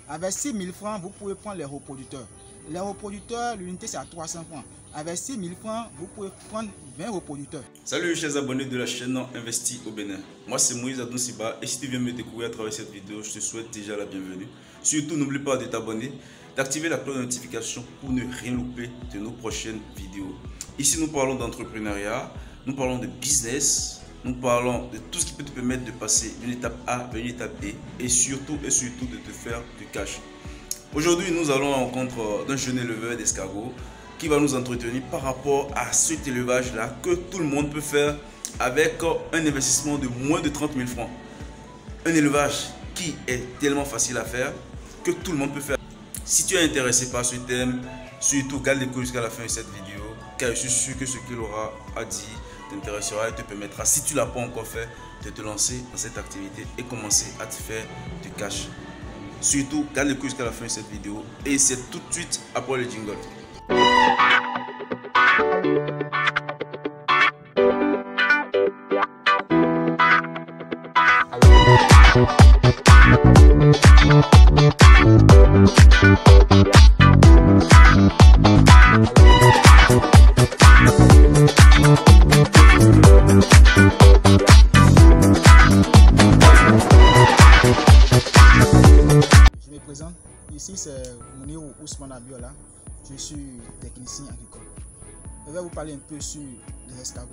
Avec 6 000 francs, vous pouvez prendre les reproducteurs. Les reproducteurs, l'unité c'est à 300 francs. Avec 6 000 francs, vous pouvez prendre 20 reproducteurs. Salut chers abonnés de la chaîne Investi au Bénin. Moi c'est Moïse Adonsiba et si tu viens me découvrir à travers cette vidéo, je te souhaite déjà la bienvenue. Surtout n'oublie pas de t'abonner, d'activer la cloche de notification pour ne rien louper de nos prochaines vidéos. Ici nous parlons d'entrepreneuriat, nous parlons de business, nous parlons de tout ce qui peut te permettre de passer d'une étape A vers une étape B et surtout de te faire du cash. Aujourd'hui nous allons à la rencontre d'un jeune éleveur d'escargots qui va nous entretenir par rapport à cet élevage là que tout le monde peut faire avec un investissement de moins de 30 000 francs. Un élevage qui est tellement facile à faire que tout le monde peut faire. Si tu es intéressé par ce thème, surtout garde l'écoute jusqu'à la fin de cette vidéo car je suis sûr que ce qu'il aura à dire t'intéressera et te permettra, si tu ne l'as pas encore fait, de te lancer dans cette activité et commencer à te faire du cash. Surtout garde l'écoute jusqu'à la fin de cette vidéo et c'est tout de suite après le jingle. Je me présente, ici c'est Mounirou Ousmane Abiola, je suis technicien agricole. Je vais vous parler un peu sur les escargots.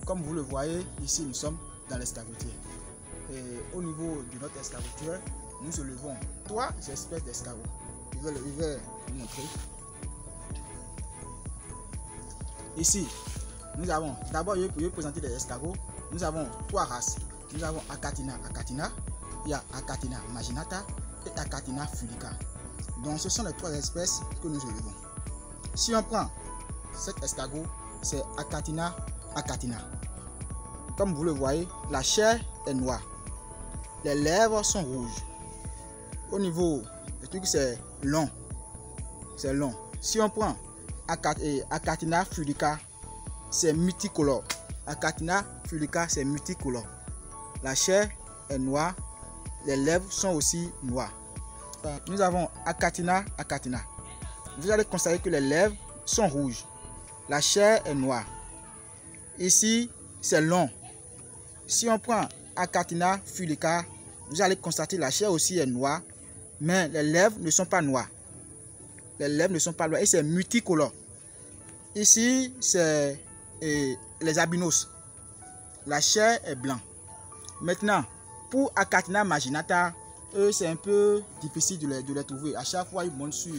Comme vous le voyez, ici nous sommes dans l'escargotier. Et au niveau de notre escargotier, nous élevons 3 espèces d'escargots. Je vais vous montrer. Ici, nous avons, d'abord je vais présenter les escargots. Nous avons 3 races. Nous avons Achatina achatina, il y a Achatina marginata et Achatina fulica. Donc ce sont les 3 espèces que nous élevons. Si on prend cet escargot, c'est Achatina achatina. Comme vous le voyez, la chair est noire. Les lèvres sont rouges. Au niveau du truc, c'est long. C'est long. Si on prend Achatina fulica, c'est multicolore. Achatina fulica, c'est multicolore. La chair est noire. Les lèvres sont aussi noires. Nous avons Achatina achatina. Vous allez constater que les lèvres sont rouges. La chair est noire. Ici, c'est long. Si on prend Achatina fulica, vous allez constater que la chair aussi est noire, mais les lèvres ne sont pas noires. Les lèvres ne sont pas noires et c'est multicolore. Ici, c'est les albinos. La chair est blanche. Maintenant, pour Achatina marginata, c'est un peu difficile de les trouver. À chaque fois, ils montent sur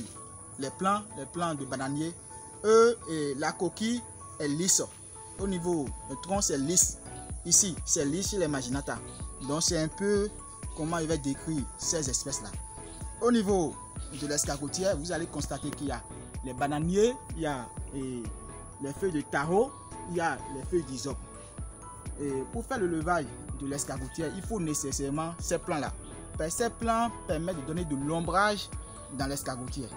les plants de bananiers. Et la coquille est lisse. Au niveau du tronc, c'est lisse. Ici, c'est lisse chez les marginata. Donc, c'est un peu comment il va décrire ces espèces-là. Au niveau de l'escargotière, vous allez constater qu'il y a les bananiers, il y a les feuilles de taro, il y a les feuilles d'hysope. Et pour faire le levage de l'escargotière, il faut nécessairement ces plants-là. Ces plants permettent de donner de l'ombrage dans l'escargotière.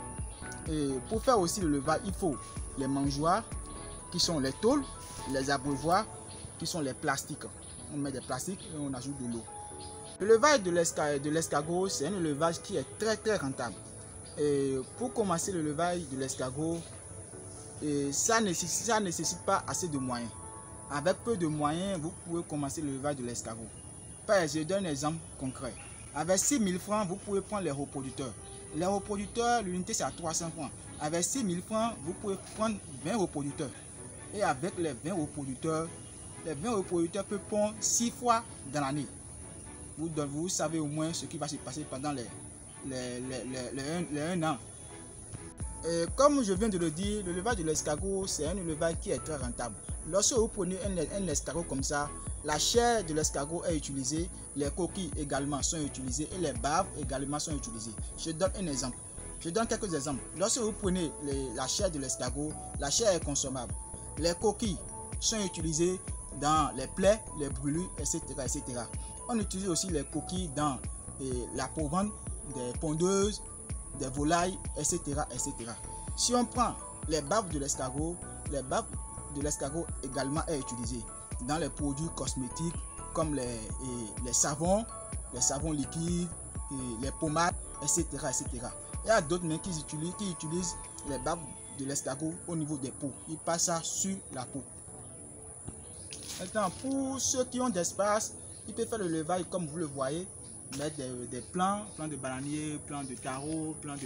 Et pour faire aussi le levage, il faut les mangeoires, qui sont les tôles, les abreuvoirs, qui sont les plastiques. On met des plastiques et on ajoute de l'eau. Le levage de l'escargot, c'est un élevage qui est très rentable. Et pour commencer le levage de l'escargot, ça ne nécessite pas assez de moyens. Avec peu de moyens, vous pouvez commencer le levage de l'escargot. Je donne un exemple concret. Avec 6 000 francs, vous pouvez prendre les reproducteurs. Les reproducteurs, l'unité c'est à 300 francs. Avec 6 000 francs, vous pouvez prendre 20 reproducteurs. Et avec les 20 reproducteurs peuvent pondre 6 fois dans l'année. Vous savez au moins ce qui va se passer pendant les 1 an. Et comme je viens de le dire, le levage de l'escargot, c'est un élevage qui est très rentable. Lorsque vous prenez un escargot comme ça, la chair de l'escargot est utilisée, les coquilles également sont utilisées et les barbes également sont utilisées. Je donne un exemple. Je donne quelques exemples. Lorsque vous prenez la chair de l'escargot, la chair est consommable. Les coquilles sont utilisées dans les plaies, les brûlures, etc., etc. On utilise aussi les coquilles dans la provende, des pondeuses, des volailles, etc., etc. Si on prend les barbes de l'escargot, également est utilisée dans les produits cosmétiques comme les savons liquides, les pommades, etc. etc. Il y a d'autres mais qui utilisent les barbes de l'escargot au niveau des peaux. Ils passent ça sur la peau. Maintenant, pour ceux qui ont d'espace, ils peuvent faire le levage comme vous le voyez, mettre des plants de bananier, plants de taro, plants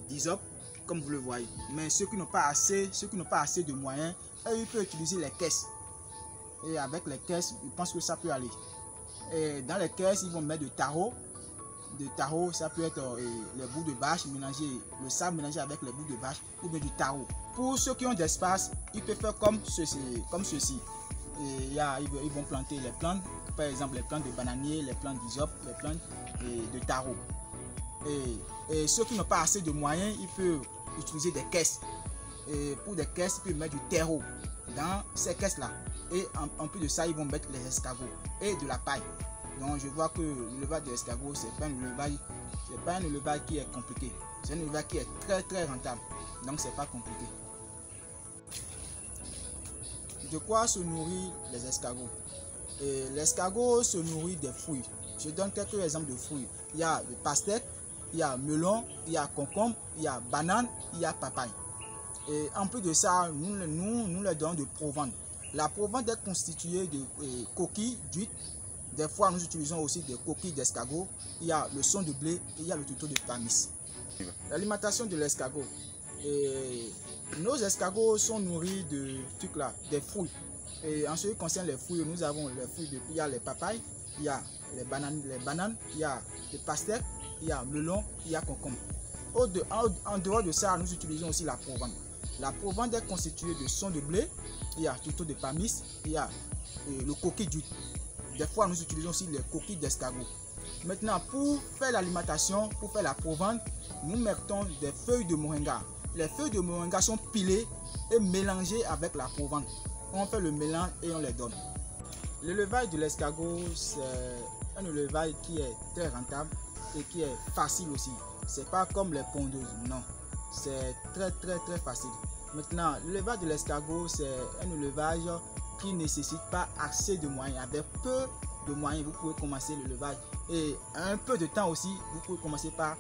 d'hysope, comme vous le voyez. Mais ceux qui n'ont pas assez de moyens, ils peuvent utiliser les caisses. Et avec les caisses, je pense que ça peut aller. Et dans les caisses, ils vont mettre de taro. De taro, ça peut être les bouts de vache mélangés, le sable mélangé avec les bouts de vache ou bien du taro. Pour ceux qui ont d'espace, ils peuvent faire comme ceci. Et ils vont planter les plantes, par exemple les plantes de bananier, les plantes d'hysope, les plantes de taro. Et ceux qui n'ont pas assez de moyens, ils peuvent utiliser des caisses. Et pour des caisses, ils peuvent mettre du terreau dans ces caisses-là. Et en plus de ça, ils vont mettre les escargots et de la paille. Donc je vois que le levage de l'escargot, c'est pas un élevage qui est compliqué. C'est un élevage qui est très rentable. Donc c'est pas compliqué. De quoi se nourrit les escargots? L'escargot se nourrit des fruits. Je donne quelques exemples de fruits. Il y a le pastèque, il y a melon, il y a concombre, il y a banane, il y a papaye. Et en plus de ça, nous leur donnons de provende. La provende est constituée de coquilles d'huîtres. Des fois, nous utilisons aussi des coquilles d'escargot. Il y a le son de blé et il y a le tuto de pamis. L'alimentation de l'escargot. Nos escargots sont nourris de trucs là, des fruits. Et en ce qui concerne les fruits, nous avons les fruits il y a les papayes, il y a les bananes, il y a les pastèques, il y a melon, il y a concombre. En dehors de ça, nous utilisons aussi la provende. La provende est constituée de son de blé, il y a tuto de pamis, il y a le coquille d'huître. Des fois, nous utilisons aussi les coquilles d'escargot. Maintenant, pour faire l'alimentation, pour faire la provende, nous mettons des feuilles de moringa. Les feuilles de moringa sont pilées et mélangées avec la provende. On fait le mélange et on les donne. L'élevage de l'escargot, c'est un élevage qui est très rentable et qui est facile aussi. C'est pas comme les pondeuses, non. C'est très facile. Maintenant, l'élevage de l'escargot, c'est un élevage qui ne nécessite pas assez de moyens. Avec peu de moyens, vous pouvez commencer l'élevage. Et un peu de temps aussi, vous pouvez commencer par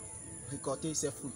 récolter ces fruits.